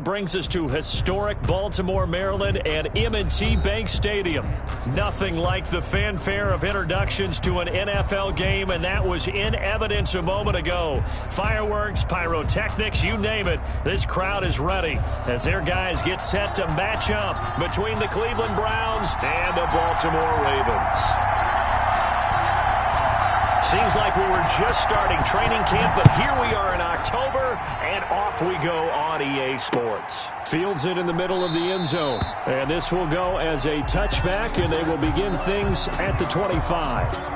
brings us to historic Baltimore, Maryland, and M&T Bank Stadium. Nothing like the fanfare of introductions to an NFL game, and that was in evidence a moment ago. Fireworks, pyrotechnics, you name it. This crowd is ready as their guys get set to match up between the Cleveland Browns and the Baltimore Ravens. Seems like we were just starting training camp, but here we are in October, and off we go on EA Sports. Fields it in the middle of the end zone, and this will go as a touchback, and they will begin things at the 25.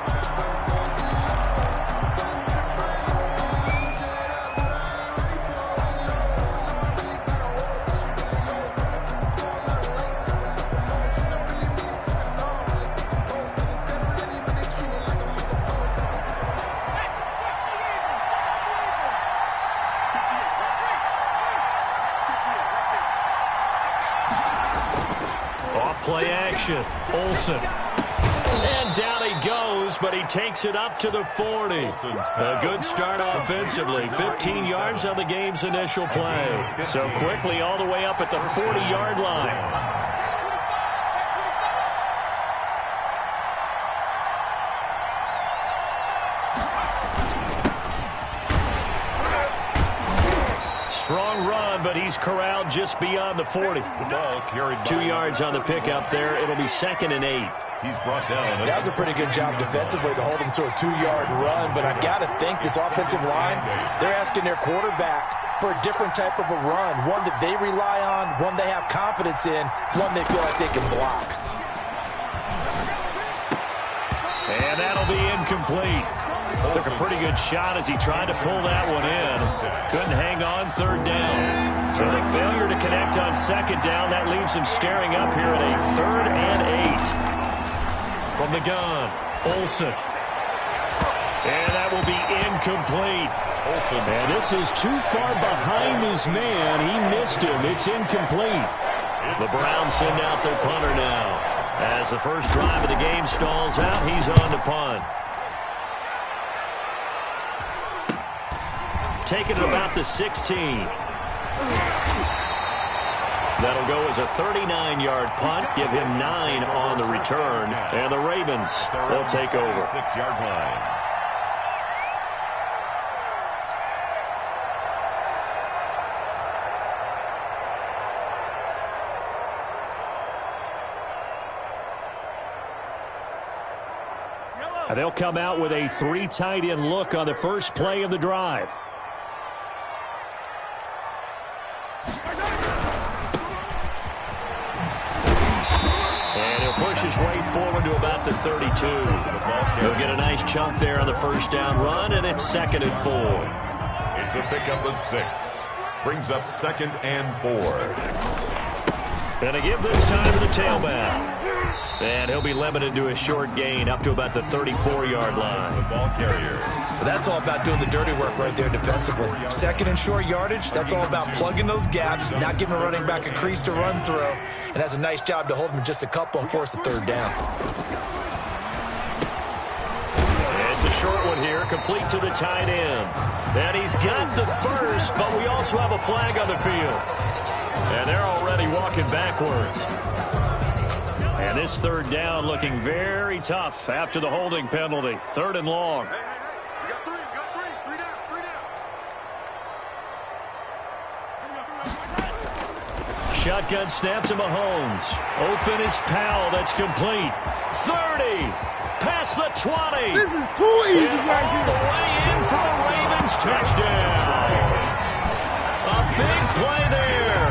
Play action. Olsen. And down he goes, but he takes it up to the 40. A good start offensively. 15 yards on the game's initial play. So quickly all the way up at the 40-yard line. Strong run, but he's corralled just beyond the 40. The ball carried 2 yards on the pickup there. It'll be 2nd and 8. He's brought down. That was a pretty good job defensively to hold him to a 2-yard run, but I've got to think this offensive line, they're asking their quarterback for a different type of a run, one that they rely on, one they have confidence in, one they feel like they can block. And that'll be incomplete. Took a pretty good shot as he tried to pull that one in. Couldn't hang on 3rd down. So the failure to connect on 2nd down, that leaves him staring up here at a 3rd and 8. From the gun, Olsen. And that will be incomplete. And this is too far behind his man. He missed him. It's incomplete. The Browns send out their punter now. As the first drive of the game stalls out, he's on to punt. Taking it about the 16. That'll go as a 39-yard punt. Give him 9 on the return. And the Ravens will take over. 6-yard line. And they'll come out with a 3 tight end look on the first play of the drive. Push his way forward to about the 32. He'll get a nice chunk there on the first down run, and it's 2nd and 4. It's a pickup of 6. Brings up 2nd and 4. And to give this time to the tailback. And he'll be limited to a short gain up to about the 34-yard line. The ball carrier. Well, that's all about doing the dirty work right there defensively. 2nd and short yardage, that's all about plugging those gaps, not giving a running back a crease to run through, and has a nice job to hold him just a couple and force a 3rd down. It's a short one here, complete to the tight end. And he's got the first, but we also have a flag on the field. And they're already walking backwards. And this 3rd down looking very tough after the holding penalty. 3rd and long. Shotgun snap to Mahomes. Open is Powell. That's complete. 30. Past the 20. This is too easy right here. All the way in for a Ravens touchdown. A big play there.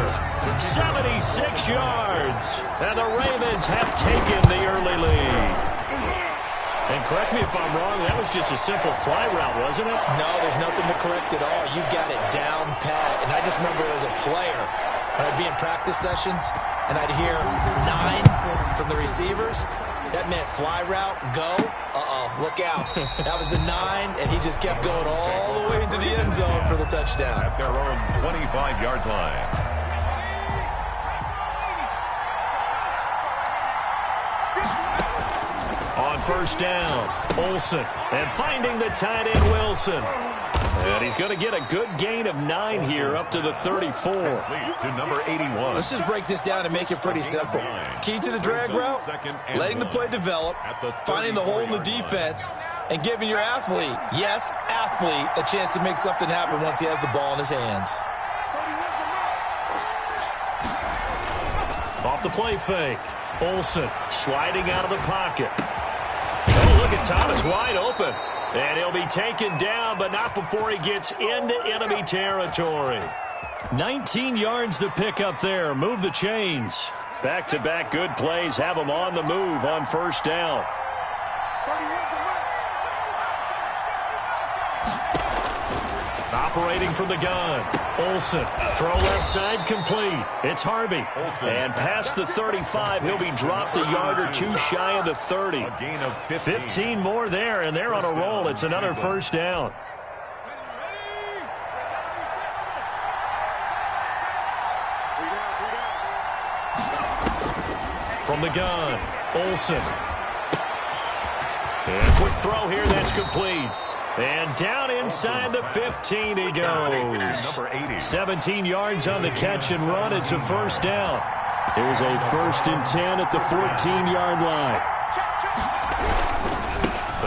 76 yards. And the Ravens have taken the early lead. And correct me if I'm wrong, that was just a simple fly route, wasn't it? No, there's nothing to correct at all. You've got it down pat. And I just remember as a player, when I'd be in practice sessions, and I'd hear 9 from the receivers, that meant fly route, go, look out. That was the 9, and he just kept going all the way into the end zone for the touchdown. At their own 25-yard line. On first down, Olsen, and finding the tight end Wilson. And he's going to get a good gain of 9 here up to the 34. To number 81. Let's just break this down and make it pretty simple. Key to the drag route, letting the play develop, finding the hole in the defense, and giving your athlete, yes, athlete, a chance to make something happen once he has the ball in his hands. Off the play fake. Olsen sliding out of the pocket. Oh, look at Thomas wide open. And he'll be taken down, but not before he gets into enemy territory. 19 yards to pick up there. Move the chains. Back-to-back good plays have them on the move on first down. Operating from the gun. Olsen. Throw left side complete. It's Harvey. And past the 35, he'll be dropped a yard or two shy of the 30. A gain of 15 more there, and they're on a roll. It's another first down. From the gun, Olsen. And quick throw here, that's complete. And down inside the 15 he goes. 17 yards on the catch and run. It's a first down. Here's a 1st and 10 at the 14-yard line.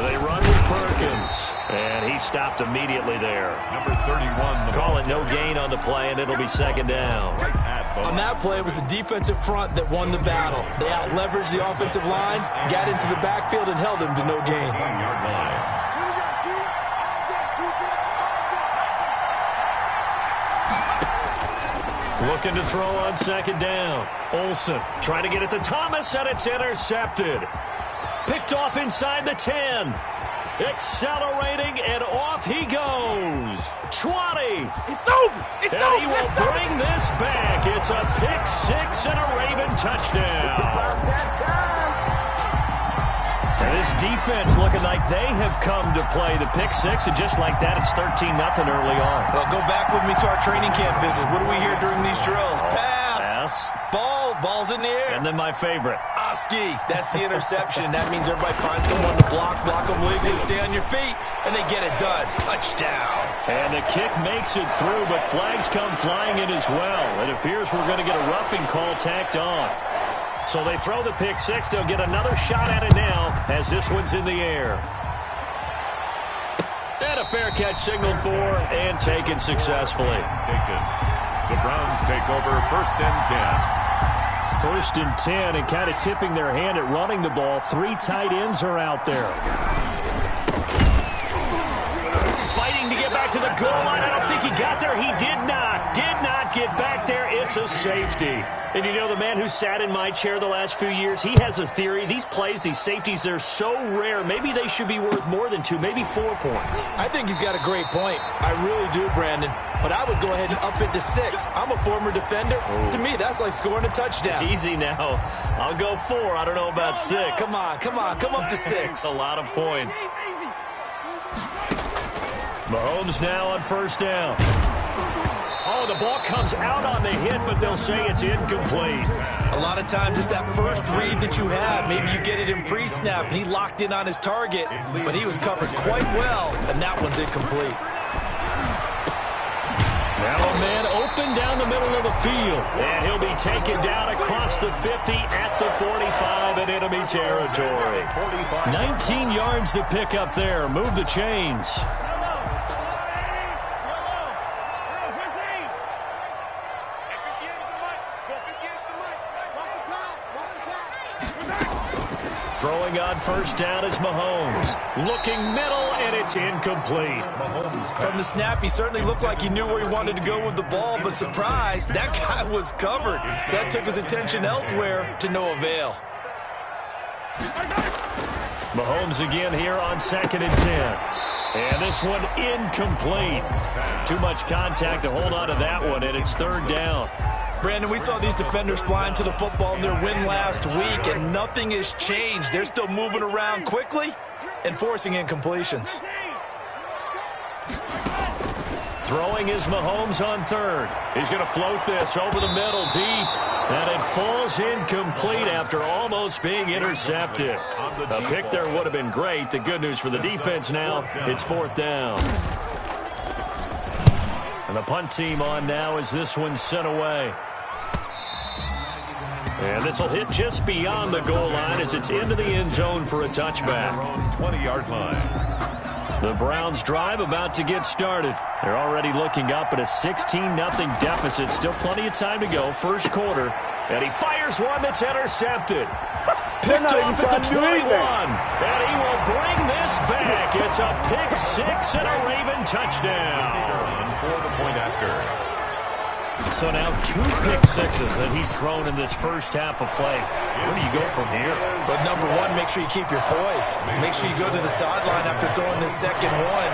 They run with Perkins. And he stopped immediately there. Number 31. Call it no gain on the play, and it'll be second down. On that play, it was the defensive front that won the battle. They out-leveraged the offensive line, got into the backfield, and held them to no gain. 1-yard line. Looking to throw on second down. Olsen trying to get it to Thomas, and it's intercepted. Picked off inside the 10. Accelerating, and off he goes. 20. It's over. It's and over. he will bring this back. It's a pick six and a Raven touchdown. And this defense looking like they have come to play the pick six, and just like that, it's 13-0 early on. Well, go back with me to our training camp visit. What do we hear during these drills? Pass. Ball's in the air. And then my favorite. Oski. That's the interception. That means everybody finds someone to block them legally, stay on your feet, and they get it done. Touchdown. And the kick makes it through, but flags come flying in as well. It appears we're going to get a roughing call tacked on. So they throw the pick six. They'll get another shot at it now as this one's in the air. And a fair catch signaled for and taken successfully. Taken. The Browns take over 1st and 10. 1st and 10, and kind of tipping their hand at running the ball. 3 tight ends are out there. Fighting to get back to the goal line. I don't think he got there. He did not get back there. It's a safety. And you know, the man who sat in my chair the last few years, he has a theory. These plays, these safeties, they're so rare. Maybe they should be worth more than 2, maybe 4 points. I think he's got a great point. I really do, Brandon. But I would go ahead and up it to 6. I'm a former defender. Ooh. To me, that's like scoring a touchdown. Easy now. I'll go 4. I don't know about 6. Come on. Come up to 6. A lot of points. Mahomes now on first down. Oh, the ball comes out on the hit, but they'll say it's incomplete. A lot of times it's that first read that you have. Maybe you get it in pre-snap, and he locked in on his target, but he was covered quite well, and that one's incomplete. Now a man open down the middle of the field, and he'll be taken down across the 50 at the 45 in enemy territory. 19 yards to pick up there. Move the chains. Throwing on first down is Mahomes. Looking middle, and it's incomplete. From the snap, he certainly looked like he knew where he wanted to go with the ball, but surprise, that guy was covered. So that took his attention elsewhere to no avail. Mahomes again here on 2nd and 10. And this one incomplete. Too much contact to hold on to that one, and it's 3rd down. Brandon, we saw these defenders flying to the football in their win last week, and nothing has changed. They're still moving around quickly and forcing incompletions. Throwing is Mahomes on 3rd. He's going to float this over the middle deep, and it falls incomplete after almost being intercepted. A pick there would have been great. The good news for the defense now, it's 4th down. And the punt team on now as this one's sent away. And this will hit just beyond the goal line as it's into the end zone for a touchback. 20-yard line. The Browns drive about to get started. They're already looking up at a 16-0 deficit. Still plenty of time to go. First quarter. And he fires one that's intercepted. Picked off at the 21. And he will bring this back. It's a pick six and a Raven touchdown. For the point after. So now 2 pick sixes that he's thrown in this first half of play. Where do you go from here? But number one, make sure you keep your poise. Make sure you go to the sideline after throwing this second one,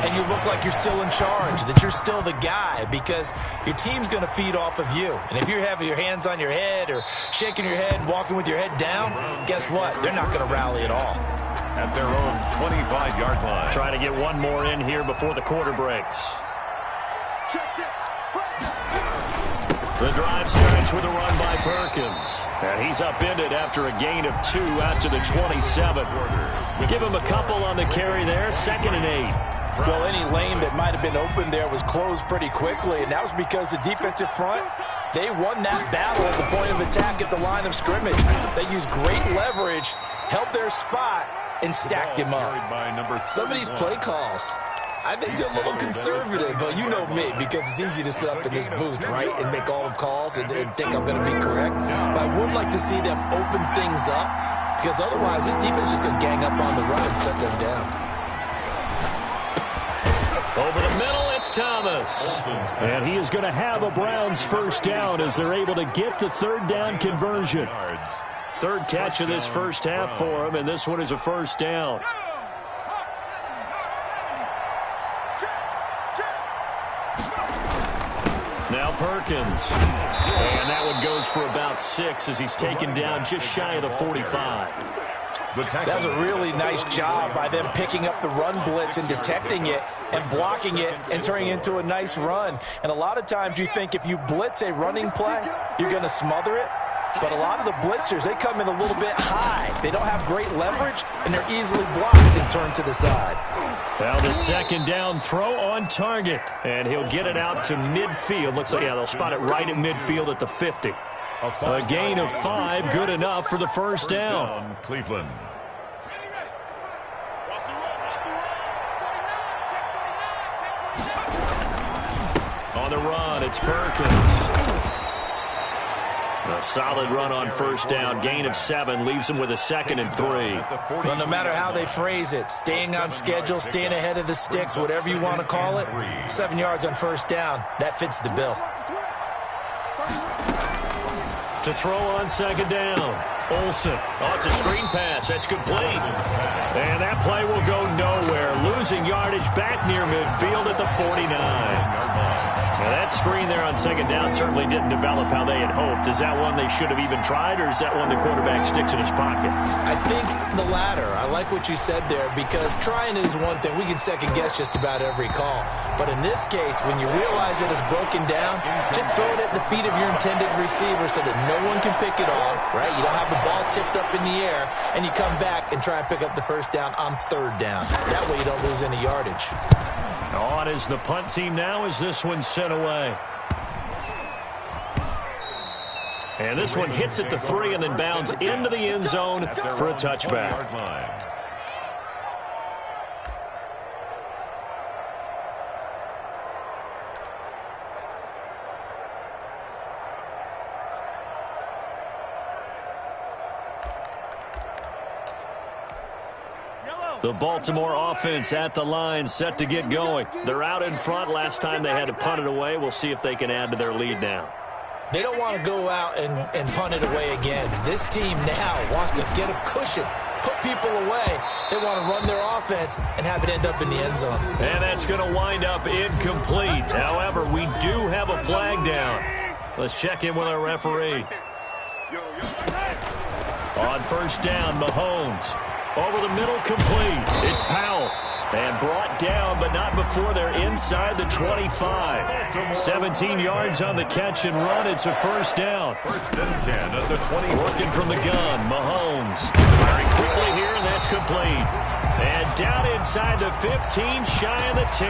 and you look like you're still in charge, that you're still the guy, because your team's going to feed off of you. And if you're having your hands on your head or shaking your head and walking with your head down, guess what? They're not going to rally at all. At their own 25-yard line. Trying to get one more in here before the quarter breaks. The drive starts with a run by Perkins. And he's upended after a gain of 2 out to the 27. Give him a couple on the carry there. 2nd and 8. Well, any lane that might have been open there was closed pretty quickly, and that was because the defensive front, they won that battle at the point of attack at the line of scrimmage. They used great leverage, held their spot, and stacked him up. Some of these play calls, I think they're a little conservative, but you know me, because it's easy to sit up in this booth, right, and make all the calls and think I'm going to be correct. But I would like to see them open things up, because otherwise this defense is just going to gang up on the run and shut them down. Over the middle, it's Thomas. And he is going to have a Browns first down as they're able to get the third down conversion. Third catch of this first half for him, and this one is a first down. Now Perkins. And that one goes for about 6 as he's taken down just shy of the 45. That was a really nice job by them picking up the run blitz and detecting it and blocking it and turning it into a nice run. And a lot of times you think if you blitz a running play, you're going to smother it. But a lot of the blitzers, they come in a little bit high. They don't have great leverage, and they're easily blocked and turned to the side. Well, the second down throw on target. And he'll get it out to midfield. Looks like, yeah, they'll spot it right at midfield at the 50. A gain of 5, good enough for the first down. Cleveland. On the run, it's Perkins. A solid run on first down. Gain of 7 leaves him with a 2nd and 3. Well, no matter how they phrase it, staying on schedule, staying ahead of the sticks, whatever you want to call it, 7 yards on first down, that fits the bill. To throw on second down. Olsen. Oh, it's a screen pass. That's complete. And that play will go nowhere. Losing yardage back near midfield at the 49. Now that screen there on second down certainly didn't develop how they had hoped. Is that one they should have even tried, or is that one the quarterback sticks in his pocket? I think the latter. I like what you said there, because trying is one thing. We can second-guess just about every call. But in this case, when you realize that it's broken down, just throw it at the feet of your intended receiver so that no one can pick it off, right? You don't have the ball tipped up in the air, and you come back and try and pick up the first down on third down. That way you don't lose any yardage. On is the punt team now as this one's sent away. And this one hits at the 3 and then bounds into the end zone for a touchback. The Baltimore offense at the line, set to get going. They're out in front. Last time they had to punt it away. We'll see if they can add to their lead now. They don't want to go out and punt it away again. This team now wants to get a cushion, put people away. They want to run their offense and have it end up in the end zone. And that's going to wind up incomplete. However, we do have a flag down. Let's check in with our referee. On first down, Mahomes. Over the middle, complete. It's Powell. And brought down, but not before they're inside the 25. 17 yards on the catch and run. It's a first down. First and 10 at the 20. Working from the gun, Mahomes. Firing quickly here, and That's complete. And down inside the 15, shy of the 10.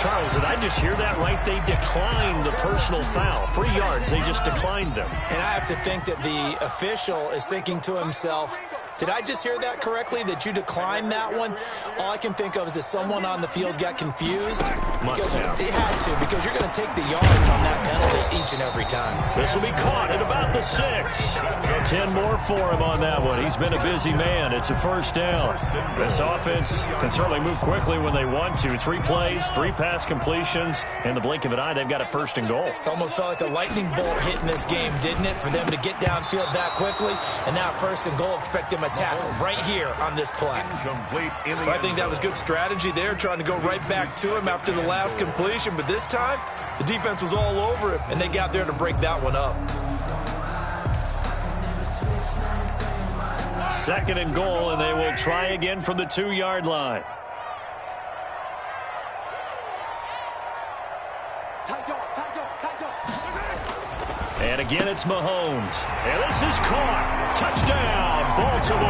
Charles, did I just hear that right? They declined the personal foul. 3 yards, they just declined them. And I have to think that the official is thinking to himself, did I just hear that correctly, that you declined that one? All I can think of is that someone on the field got confused. Because it had to, because you're going to take the yards on that penalty each and every time. This will be caught at about the 6. 10 more for him on that one. He's been a busy man. It's a first down. This offense can certainly move quickly when they want to. 3 plays, 3 pass completions. In the blink of an eye, they've got a first and goal. Almost felt like a lightning bolt hit in this game, didn't it? For them to get downfield that quickly. And now first and goal, expect them to tackle right here on this play. I think that was good strategy there, trying to go right back to him after the last completion. But this time, the defense was all over him, and they got there to break that one up. Second and goal, and they will try again from the 2-yard line. And again, it's Mahomes. And this is caught. Touchdown, Baltimore.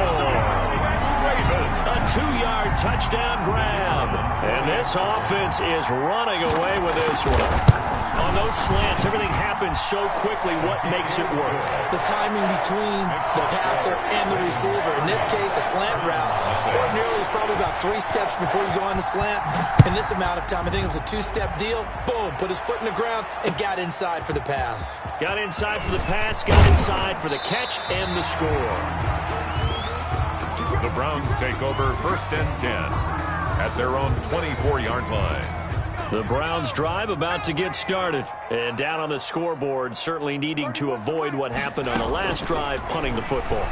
A 2-yard touchdown grab. And this offense is running away with this one. On those slants, everything happens so quickly. What makes it work? The timing between the passer and the receiver. In this case, a slant route. Ordinarily, it's probably about 3 steps before you go on the slant. In this amount of time, I think it was a 2-step deal. Boom, put his foot in the ground and got inside for the pass. Got inside for the pass, got inside for the catch and the score. The Browns take over first and 10 at their own 24-yard line. The Browns drive about to get started. And down on the scoreboard, certainly needing to avoid what happened on the last drive, punting the football.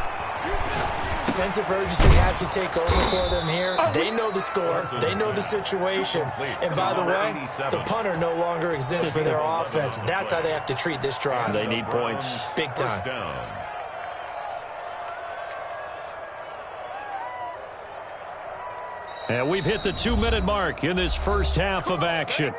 Sense of urgency has to take over for them here. They know the score. They know the situation. And by the way, the punter no longer exists for their offense. That's how they have to treat this drive. They need points. Big time. And we've hit the 2-minute mark in this first half of action.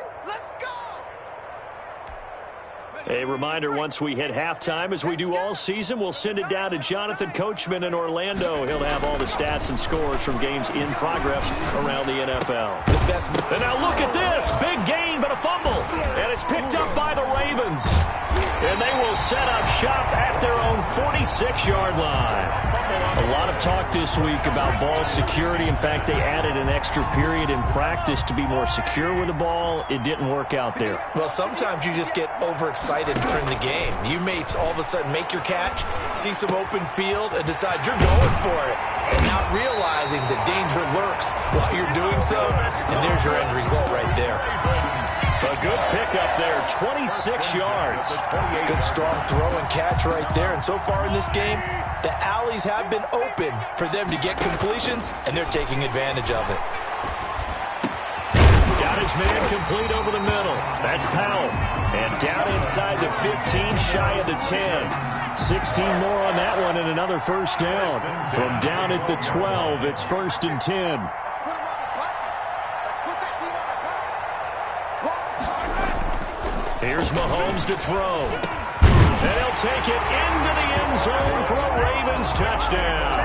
A reminder, once we hit halftime, as we do all season, we'll send it down to Jonathan Coachman in Orlando. He'll have all the stats and scores from games in progress around the NFL. And now look at this. Big gain, but a fumble. And it's picked up by the Ravens. And they will set up shop at their own 46-yard line. A lot of talk this week about ball security. In fact, they added an extra period in practice to be more secure with the ball. It didn't work out there. Well, sometimes you just get overexcited during the game. You may all of a sudden make your catch, see some open field, and decide you're going for it, and not realizing the danger lurks while you're doing so. And there's your end result right there. A good pickup there, 26 yards. Good strong throw and catch right there. And so far in this game, the alleys have been open for them to get completions, and they're taking advantage of it. Got his man complete over the middle. That's Powell. And down inside the 15, shy of the 10. 16 more on that one and another first down. From down at the 12, it's first and 10. Here's Mahomes to throw. And he'll take it into the end zone for a Ravens touchdown.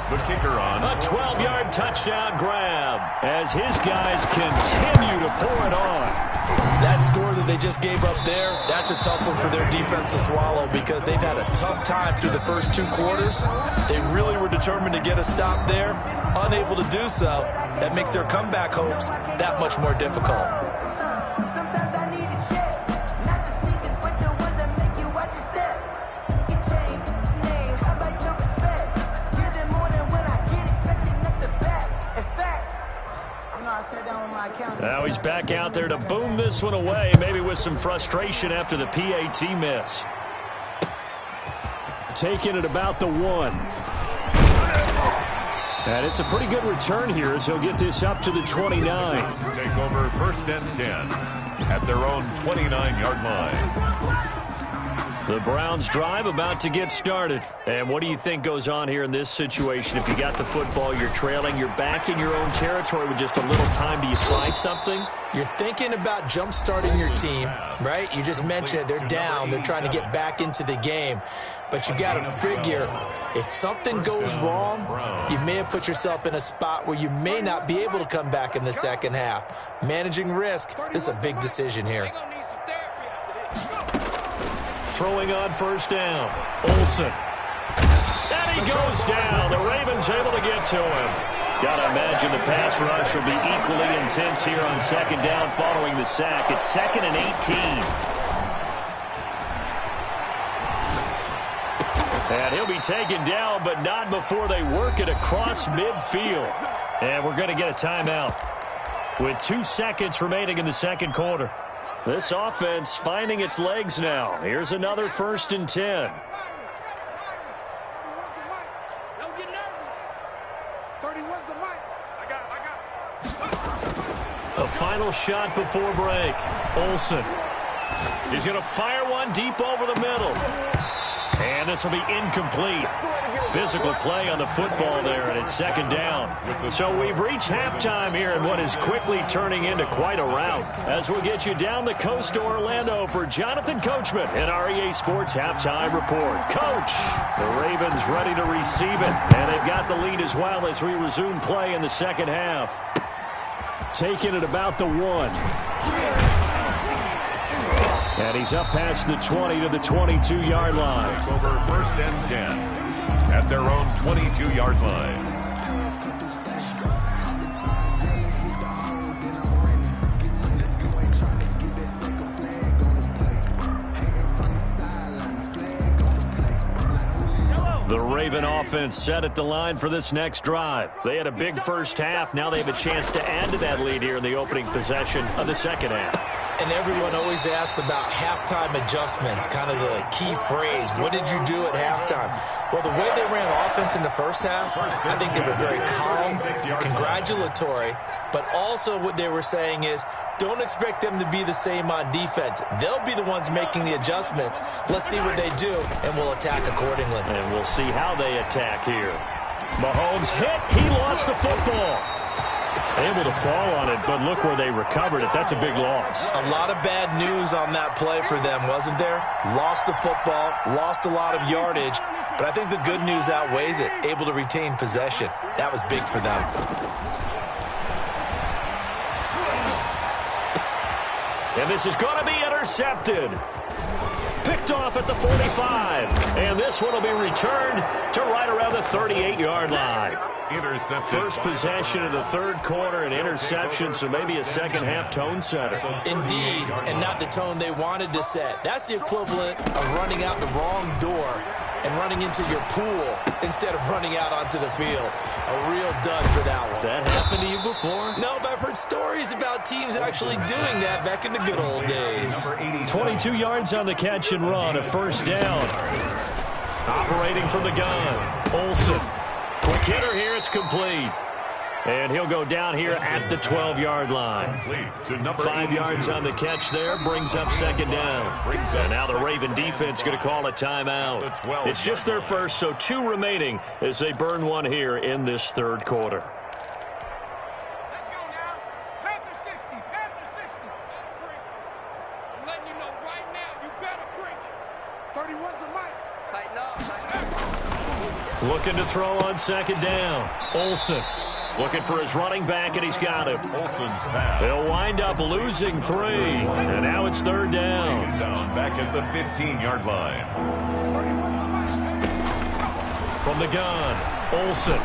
The kicker on. A 12-yard touchdown grab as his guys continue to pour it on. That score that they just gave up there, that's a tough one for their defense to swallow because they've had a tough time through the first 2 quarters. They really were determined to get a stop there. Unable to do so, that makes their comeback hopes that much more difficult. Now he's back out there to boom this one away, maybe with some frustration after the PAT miss. Taking it about the 1. And it's a pretty good return here as he'll get this up to the 29. Take over first and 10 at their own 29-yard line. The Browns drive about to get started. And what do you think goes on here in this situation? If you got the football, you're trailing, you're back in your own territory with just a little time. Do you try something? You're thinking about jump-starting your team, right? You just mentioned it. They're down. They're trying to get back into the game. But you got to figure, if something goes wrong, you may have put yourself in a spot where you may not be able to come back in the second half. Managing risk, this is a big decision here. Throwing on first down. Olsen. And he goes down. The Ravens able to get to him. Got to imagine the pass rush will be equally intense here on second down following the sack. It's 2nd and 18. And he'll be taken down, but not before they work it across midfield. And we're going to get a timeout with 2 seconds remaining in the second quarter. This offense finding its legs now. Here's another 1st and 10. Don't get nervous. 31's the mic. I got A final shot before break. Olsen. He's going to fire one deep over the middle. And this will be incomplete. Physical play on the football there, and it's 2nd down. So we've reached halftime here in what is quickly turning into quite a rout. As we'll get you down the coast to Orlando for Jonathan Coachman in our EA Sports Halftime Report. Coach, the Ravens ready to receive it, and they've got the lead as well as we resume play in the second half. Taking it about the 1. And he's up past the 20 to the 22-yard line. Over 1st and 10 at their own 22-yard line. The Raven offense set at the line for this next drive. They had a big first half. Now they have a chance to add to that lead here in the opening possession of the second half. And everyone always asks about halftime adjustments, kind of the key phrase. What did you do at halftime? Well, the way they ran offense in the first half, I think they were very calm, congratulatory, but also what they were saying is don't expect them to be the same on defense. They'll be the ones making the adjustments. Let's see what they do, and we'll attack accordingly. And we'll see how they attack here. Mahomes hit. He lost the football. Able to fall on it, but look where they recovered it. That's a big loss. A lot of bad news on that play for them, wasn't there? Lost the football, lost a lot of yardage, but I think the good news outweighs it. Able to retain possession. That was big for them. And this is going to be intercepted. Picked off at the 45. And this one will be returned to right around the 38-yard line. Intercepted. First possession of the third quarter, an interception, so maybe a second half tone setter. Indeed, and not the tone they wanted to set. That's the equivalent of running out the wrong door and running into your pool instead of running out onto the field. A real dud for that one. Has that happened to you before? No, but I've heard stories about teams actually doing that back in the good old days. 22 yards on the catch and run, a first down. Operating from the gun, Olsen. Quick hitter here, it's complete. And he'll go down here at the 12-yard line. 5 yards on the catch there, brings up second down. And now the Raven defense going to call a timeout. It's just their first, so 2 remaining as they burn one here in this third quarter. Let's go now. Panther 60. Panther 60. I'm letting you know right now, you better bring it. 31's the mic. Tighten up. Tighten up. Looking to throw on second down. Olsen. Looking for his running back, and he's got him. Olsen's pass. They'll wind up losing 3, and now it's third down. Down back at the 15-yard line. From the gun, Olsen.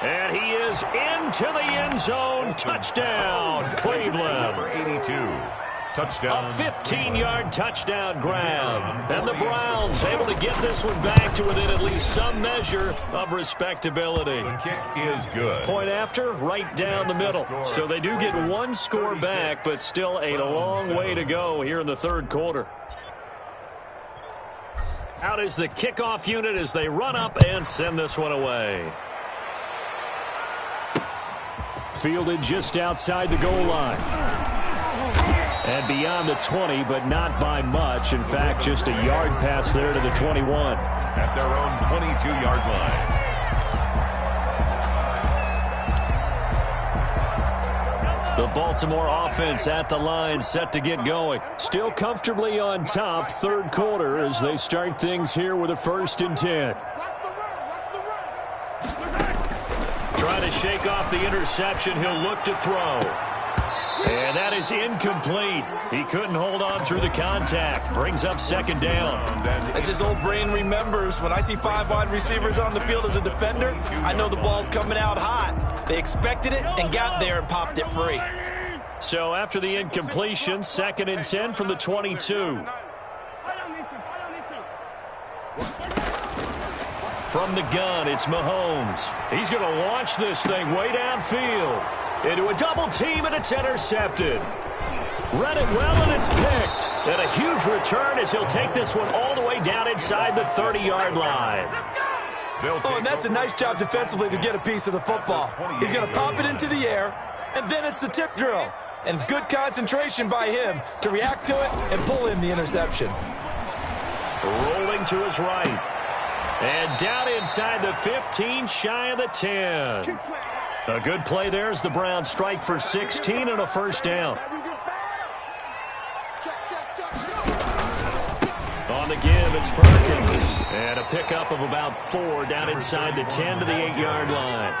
And he is into the end zone. Touchdown, Cleveland. Number 82. Touchdown. A 15-yard touchdown grab. And the Browns able to get this one back to within at least some measure of respectability. The kick is good. Point after, right down the middle. So they do get 1 score back, but still a long way to go here in the third quarter. Out is the kickoff unit as they run up and send this one away. Fielded just outside the goal line. And beyond the 20, but not by much. In fact, just a yard pass there to the 21. At their own 22-yard line. The Baltimore offense at the line, set to get going. Still comfortably on top, third quarter, as they start things here with a 1st and 10. Trying to shake off the interception. He'll look to throw. And that is incomplete. He couldn't hold on through the contact. Brings up 2nd down. As his old brain remembers, when I see 5 wide receivers on the field as a defender, I know the ball's coming out hot. They expected it and got there and popped it free. So after the incompletion, 2nd and 10 from the 22. From the gun, it's Mahomes. He's going to launch this thing way downfield. Into a double team, and it's intercepted. Read it well, and it's picked. And a huge return as he'll take this one all the way down inside the 30-yard line. Oh, and that's a nice job defensively to get a piece of the football. He's going to pop it into the air, and then it's the tip drill. And good concentration by him to react to it and pull in the interception. Rolling to his right. And down inside the 15, shy of the 10. A good play there as the Browns strike for 16 and a 1st down. On the give, it's Perkins. And a pickup of about 4 down inside the 10 to the 8-yard line.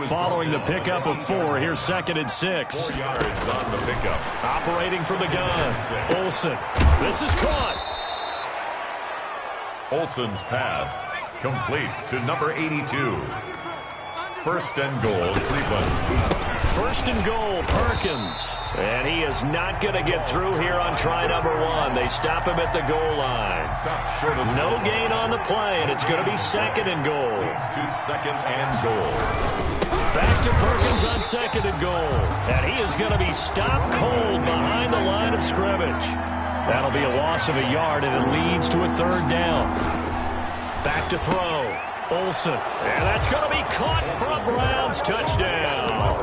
Following the pickup of 4, here's 2nd and 6. 4 yards on the pickup. Operating from the gun, Olsen. This is caught. Olsen's pass complete to number 82. 1st and goal, Cleveland. 1st and goal, Perkins. And he is not going to get through here on try number 1. They stop him at the goal line. Stop short of no gain on the play, and it's going to be 2nd and goal. It's to 2nd and goal. Back to Perkins on 2nd and goal. And he is going to be stopped cold behind the line of scrimmage. That'll be a loss of a yard, and it leads to a 3rd down. Back to throw. Olsen. And that's going to be caught for a Browns touchdown.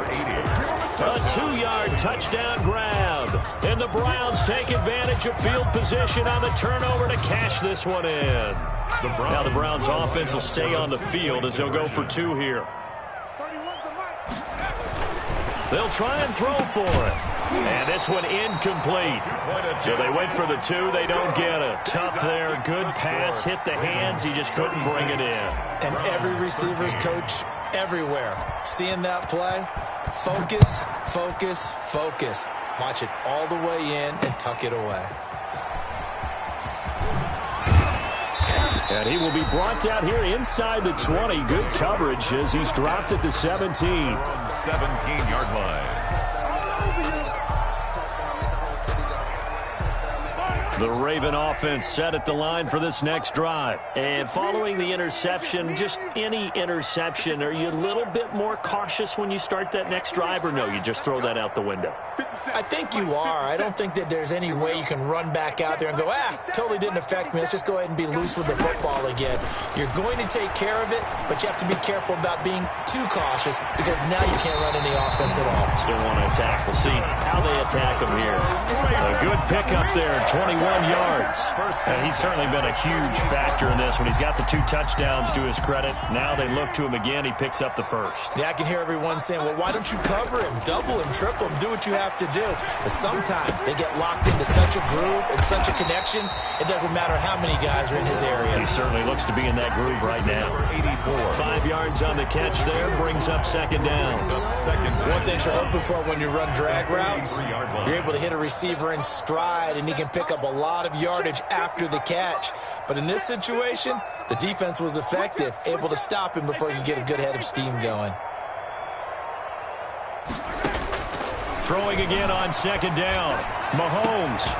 A 2-yard touchdown grab. And the Browns take advantage of field position on the turnover to cash this one in. Now the Browns offense will stay on the field as they'll go for 2 here. They'll try and throw for it. And this one incomplete. So they went for the 2. They don't get it. Tough there. Good pass. Hit the hands. He just couldn't bring it in. And every receiver's coach everywhere. Seeing that play, focus, focus, focus. Watch it all the way in and tuck it away. And he will be brought down here inside the 20. Good coverage as he's dropped at the 17. 17-yard line. The Raven offense set at the line for this next drive. And following the interception, just any interception, are you a little bit more cautious when you start that next drive, or no, you just throw that out the window? I think you are. I don't think that there's any way you can run back out there and go, totally didn't affect me. Let's just go ahead and be loose with the football again. You're going to take care of it, but you have to be careful about being too cautious because now you can't run any offense at all. Still want to attack. We'll see how they attack him here. A good pickup there, 21 yards. And he's certainly been a huge factor in this when he's got the 2 touchdowns to his credit. Now they look to him again. He picks up the 1st. Yeah, I can hear everyone saying, well, why don't you cover him, double him, triple him, do what you have to do. But sometimes they get locked into such a groove and such a connection, it doesn't matter how many guys are in his area. He certainly looks to be in that groove right now. 5 yards on the catch there, brings up 2nd down. One thing you're hoping for when you run drag routes, you're able to hit a receiver in stride, and he can pick up a lot of yardage after the catch. But in this situation, the defense was effective, able to stop him before he could get a good head of steam going. Throwing again on 2nd down. Mahomes.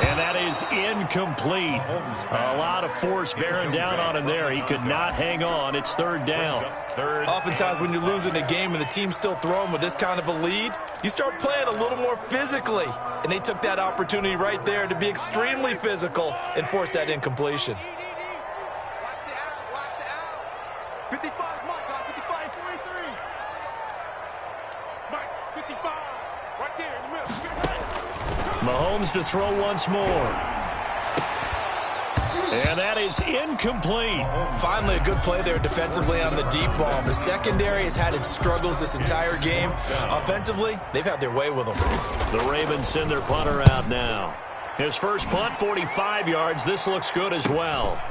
And that is incomplete. A lot of force bearing down on him there. He could not hang on. It's 3rd down. Oftentimes when you're losing a game and the team's still throwing with this kind of a lead, you start playing a little more physically. And they took that opportunity right there to be extremely physical and force that incompletion. Watch the out, watch the out. 55, Mike, 55, 43. Mike, 55, right there in the middle. Mahomes to throw once more. And that is incomplete. Finally, a good play there defensively on the deep ball. The secondary has had its struggles this entire game. Offensively, they've had their way with them. The Ravens send their punter out now. His first punt, 45 yards. This looks good as well.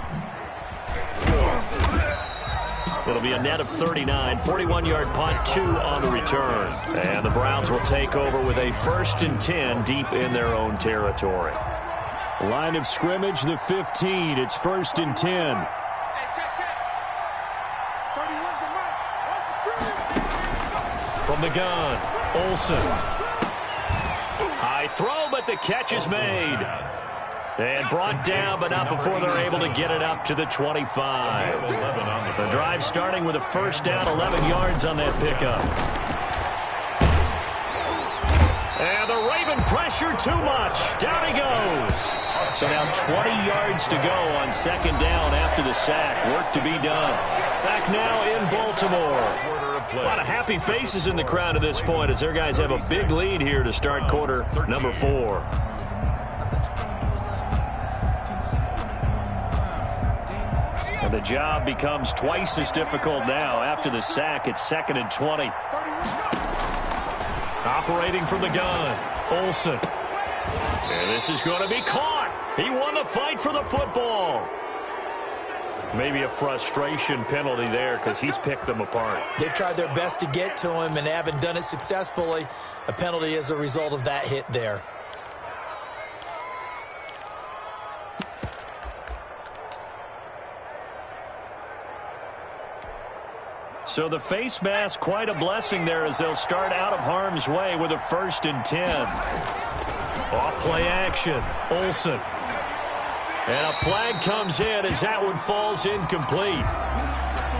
It'll be a net of 39. 41-yard punt, 2 on the return. And the Browns will take over with a 1st and 10 deep in their own territory. Line of scrimmage, the 15. It's 1st and 10. From the gun, Olsen. High throw, but the catch is made. And brought down, but not before they're able to get it up to the 25. The drive starting with a 1st down, 11 yards on that pickup. And the Raven pressure too much. Down he goes. So now 20 yards to go on 2nd down after the sack. Work to be done. Back now in Baltimore. A lot of happy faces in the crowd at this point as their guys have a big lead here to start quarter number 4. And the job becomes twice as difficult now. After the sack, it's 2nd and 20. Operating from the gun, Olsen. And this is going to be caught. He won the fight for the football. Maybe a frustration penalty there because he's picked them apart. They've tried their best to get to him and haven't done it successfully. A penalty as a result of that hit there. So the face mask, quite a blessing there as they'll start out of harm's way with a 1st and 10. Off play action, Olsen. And a flag comes in as that one falls incomplete.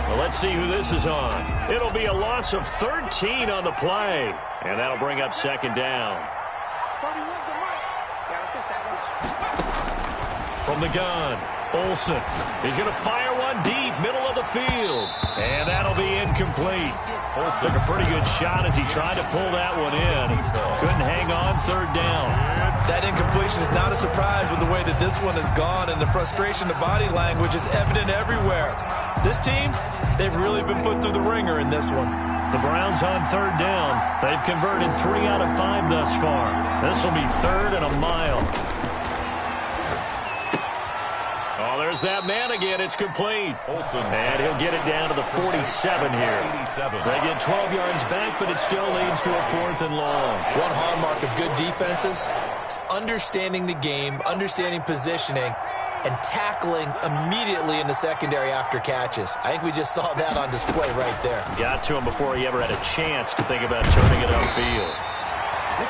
Well, let's see who this is on. It'll be a loss of 13 on the play. And that'll bring up 2nd down. From the gun, Olsen. He's going to fire one deep, middle of the field. And that'll be incomplete. Olsen took a pretty good shot as he tried to pull that one in. Couldn't hang on 3rd down. That incompletion is not a surprise with the way that this one has gone, and the frustration, the body language is evident everywhere. This team, they've really been put through the ringer in this one. The Browns on 3rd down. They've converted 3 out of 5 thus far. This will be 3rd and a mile. Oh, there's that man again. It's complete. And he'll get it down to the 47 here. They get 12 yards back, but it still leads to a 4th and long. One hallmark of good defenses is understanding the game, understanding positioning, and tackling immediately in the secondary after catches. I think we just saw that on display right there. Got to him before he ever had a chance to think about turning it upfield.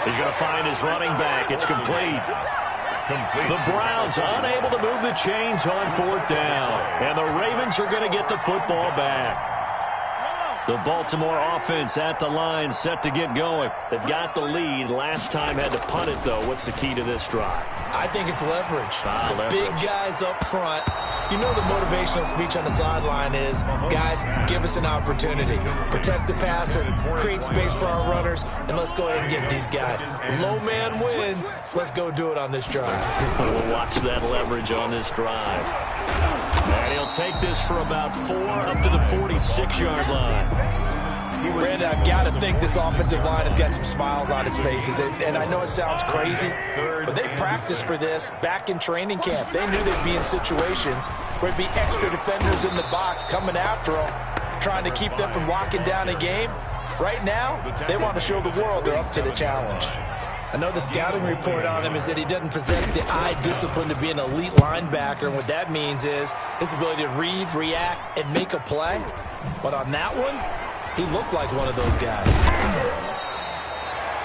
He's going to find his running back. It's complete. The Browns unable to move the chains on 4th down. And the Ravens are going to get the football back. The Baltimore offense at the line, set to get going. They've got the lead. Last time had to punt it, though. What's the key to this drive? I think it's leverage. Leverage. Big guys up front. You know the motivational speech on the sideline is, guys, give us an opportunity. Protect the passer, create space for our runners, and let's go ahead and get these guys. Low man wins. Let's go do it on this drive. We'll watch that leverage on this drive. And he'll take this for about 4 up to the 46-yard line. Brandon, I've got to think this offensive line has got some smiles on its faces. And I know it sounds crazy, but they practiced for this back in training camp. They knew they'd be in situations where it'd be extra defenders in the box coming after them, trying to keep them from locking down a game. Right now, they want to show the world they're up to the challenge. I know the scouting report on him is that he doesn't possess the eye discipline to be an elite linebacker, and what that means is his ability to read, react, and make a play. But on that one, he looked like one of those guys.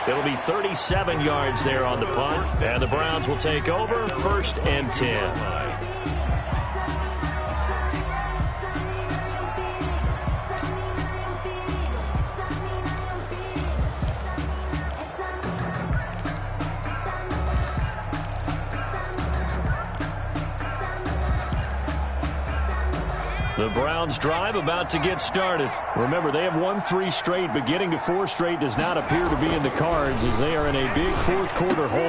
It'll be 37 yards there on the punt, and the Browns will take over 1st and 10. The Browns' drive about to get started. Remember, they have won 3 straight, but getting to 4 straight does not appear to be in the cards as they are in a big fourth-quarter hole.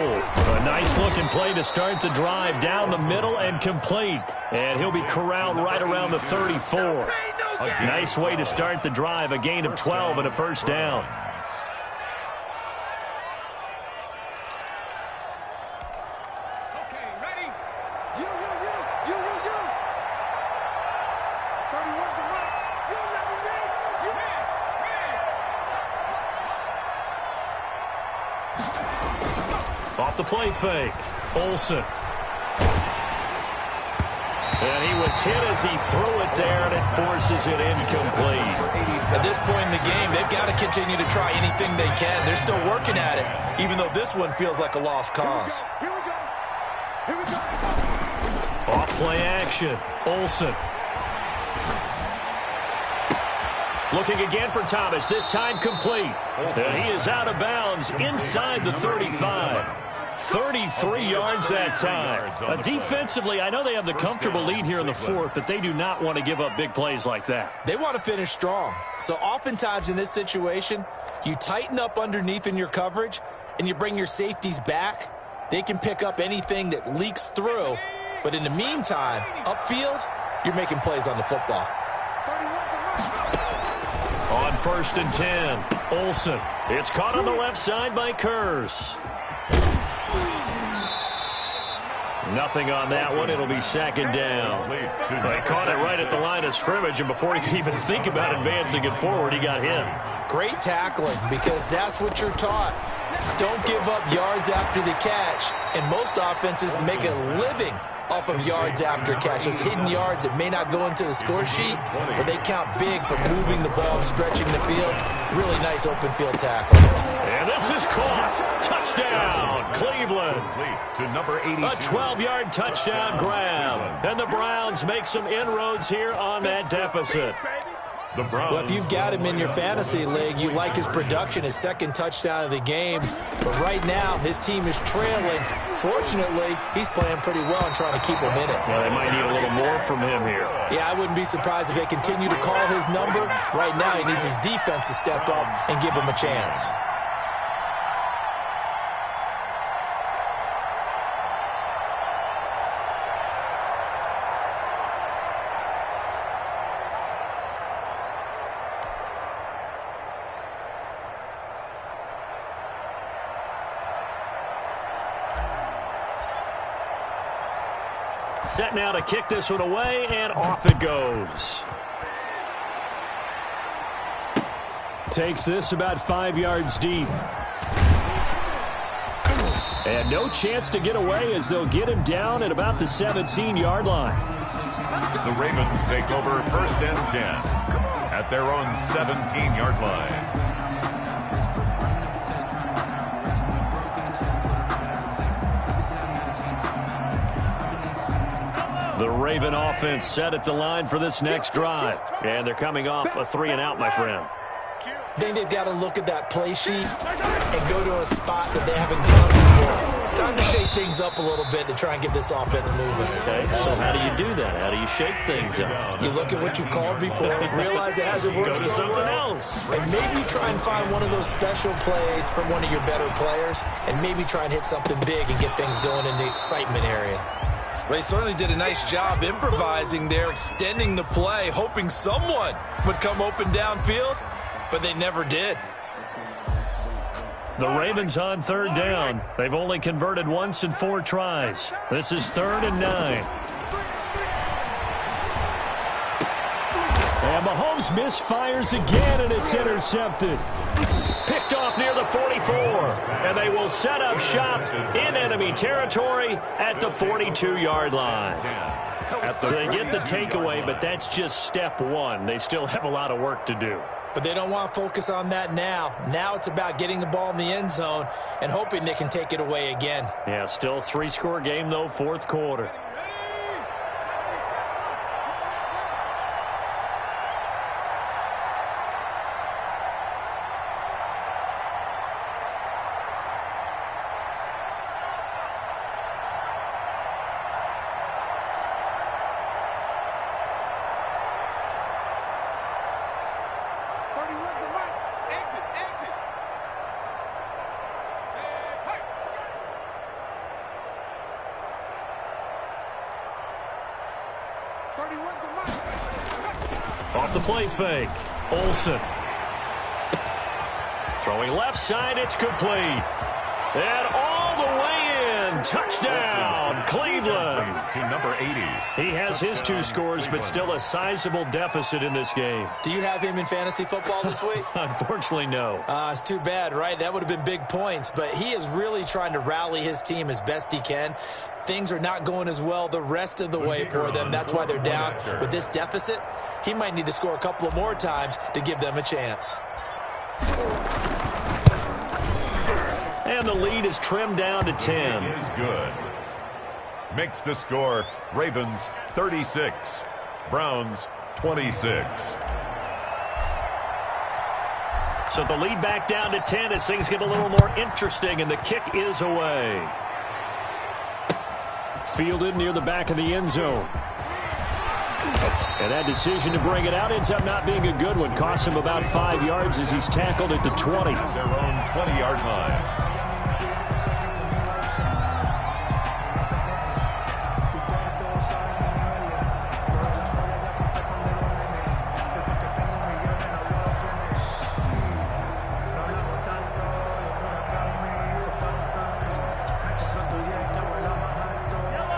A nice-looking play to start the drive down the middle and complete. And he'll be corralled right around the 34. A nice way to start the drive, a gain of 12 and a first down. Off the play fake, Olsen. And he was hit as he threw it there, and it forces it incomplete. At this point in the game, they've got to continue to try anything they can. They're still working at it, even though this one feels like a lost cause. Here we go. Here we go. Off play action, Olsen. Looking again for Thomas, this time complete. And he is out of bounds inside the 35. 33 yards that time. Defensively, I know they have the comfortable lead here in the fourth, but they do not want to give up big plays like that. They want to finish strong. So oftentimes in this situation, you tighten up underneath in your coverage, and you bring your safeties back. They can pick up anything that leaks through. But in the meantime, upfield, you're making plays on the football. On 1st and 10, Olsen. It's caught on the left side by Kurz. Nothing on that one. It'll be 2nd down. They caught it right at the line of scrimmage, and before he could even think about advancing it forward, he got hit. Great tackling, because that's what you're taught. Don't give up yards after the catch, and most offenses make a living off of yards after catch. Those hidden yards that may not go into the score sheet, but they count big for moving the ball and stretching the field. Really nice open field tackle. And this is caught. Touchdown, Cleveland. To number 82. A 12-yard touchdown grab. And the Browns make some inroads here on that deficit. Well, if you've got him in your fantasy league, you like his production, his 2nd touchdown of the game. But right now, his team is trailing. Fortunately, he's playing pretty well and trying to keep him in it. Well, they might need a little more from him here. Yeah, I wouldn't be surprised if they continue to call his number. Right now, he needs his defense to step up and give him a chance. Set now to kick this one away, and off it goes. Takes this about 5 yards deep. And no chance to get away as they'll get him down at about the 17-yard line. The Ravens take over 1st and 10 at their own 17-yard line. The Raven offense set at the line for this next drive. And they're coming off a 3-and-out, my friend. I think they've got to look at that play sheet and go to a spot that they haven't gone before. Time to shake things up a little bit to try and get this offense moving. Okay, so how do you do that? How do you shake things up? You look at what you've called before, realize it hasn't worked so well, and maybe try and find one of those special plays from one of your better players, and maybe try and hit something big and get things going in the excitement area. They certainly did a nice job improvising there, extending the play, hoping someone would come open downfield, but they never did. The Ravens on 3rd down. They've only converted once in 4 tries. This is 3rd and 9. And Mahomes misfires again, and it's intercepted. Picked off near the 44, and they will set up shop in enemy territory at the 42-yard line. So they get the takeaway, but that's just step 1. They still have a lot of work to do. But they don't want to focus on that now. Now it's about getting the ball in the end zone and hoping they can take it away again. Yeah, still 3-score game, though, 4th quarter. Off the play fake. Olsen. Throwing left side, it's complete. And all the way in. Touchdown, Cleveland. To number 80. He has his 2 scores, but still a sizable deficit in this game. Do you have him in fantasy football this week? Unfortunately, no. It's too bad, right? That would have been big points, but he is really trying to rally his team as best he can. Things are not going as well the rest of the way for them. That's why they're down. With this deficit, he might need to score a couple of more times to give them a chance. And the lead is trimmed down to 10. Is good. Makes the score Ravens 36, Browns 26. So the lead back down to 10 as things get a little more interesting, and the kick is away. Fielded near the back of the end zone. And that decision to bring it out ends up not being a good one. Costs him about 5 yards as he's tackled at the 20. Their own 20-yard line.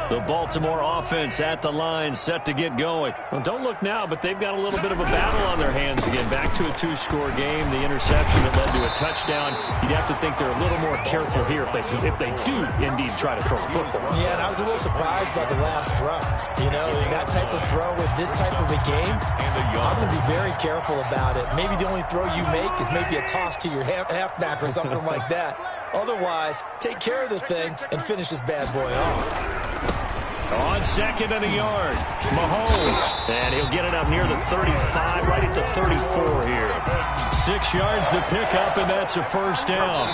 The Baltimore offense at the line, set to get going. Well, don't look now, but they've got a little bit of a battle on their hands again. Back to a 2-score game. The interception that led to a touchdown. You'd have to think they're a little more careful here if they do indeed try to throw the football. Yeah, and I was a little surprised by the last throw. You know, that type of throw with this type of a game, I'm going to be very careful about it. Maybe the only throw you make is maybe a toss to your halfback or something like that. Otherwise, take care of the thing and finish this bad boy off. On 2nd and a yard, Mahomes. And he'll get it up near the 35, right at the 34 here. 6 yards to pick up, and that's a first down.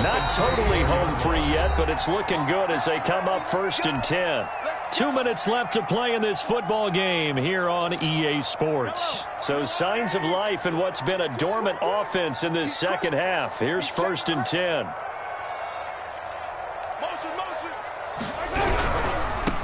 Not totally home free yet, but it's looking good as they come up 1st and 10. 2 minutes left to play in this football game here on EA Sports. So signs of life in what's been a dormant offense in this second half. Here's 1st and 10.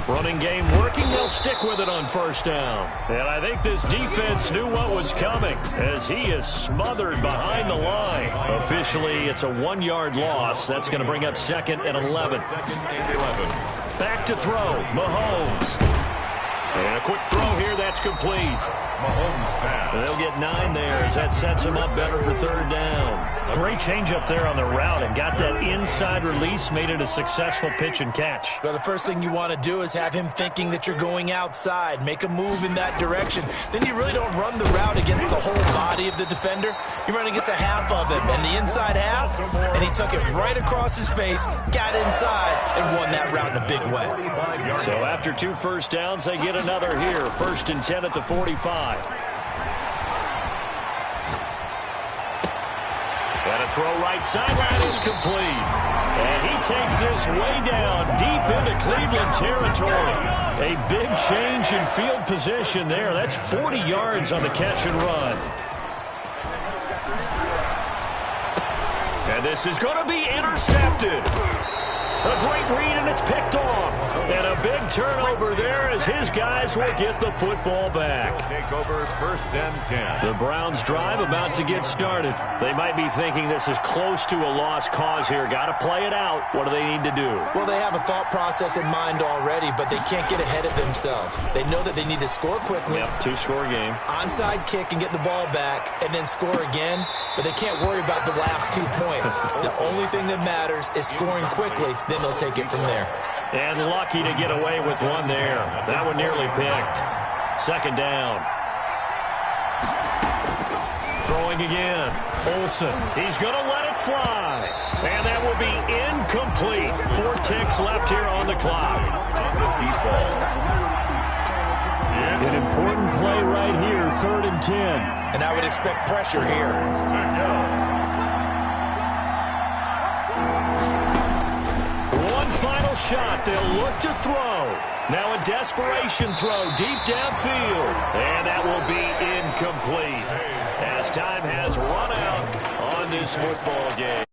Running game working. They'll stick with it on 1st down. And I think this defense knew what was coming as he is smothered behind the line. Officially, it's a 1-yard loss. That's going to bring up 2nd and 11. Back to throw. Mahomes. And a quick throw here. That's complete. Mahomes pass. They'll get 9 there as that sets him up better for 3rd down. Great change up there on the route and got that inside release, made it a successful pitch and catch. Well, the first thing you want to do is have him thinking that you're going outside. Make a move in that direction. Then you really don't run the route against the whole body of the defender. You run against a half of him, and the inside half, and he took it right across his face, got inside, and won that route in a big way. So after 2 first downs, they get another here. 1st and 10 at the 45. And a throw right sideline is complete. And he takes this way down deep into Cleveland territory. A big change in field position there. That's 40 yards on the catch and run. And this is going to be intercepted. A great read, and it's picked off. And a big turnover there as his guys will get the football back. Take over 1st and 10. The Browns drive about to get started. They might be thinking this is close to a lost cause here. Got to play it out. What do they need to do? Well, they have a thought process in mind already, but they can't get ahead of themselves. They know that they need to score quickly. Yep, 2-score game. Onside kick and get the ball back and then score again, but they can't worry about the last 2 points. The only thing that matters is scoring quickly, then they'll take it from there. And lucky to get away with one there. That one nearly picked. 2nd down. Throwing again. Olsen. He's going to let it fly. And that will be incomplete. 4 ticks left here on the clock. An important play right here, 3rd and 10. And I would expect pressure here. One final shot. They'll look to throw. Now a desperation throw deep downfield. And that will be incomplete as time has run out on this football game.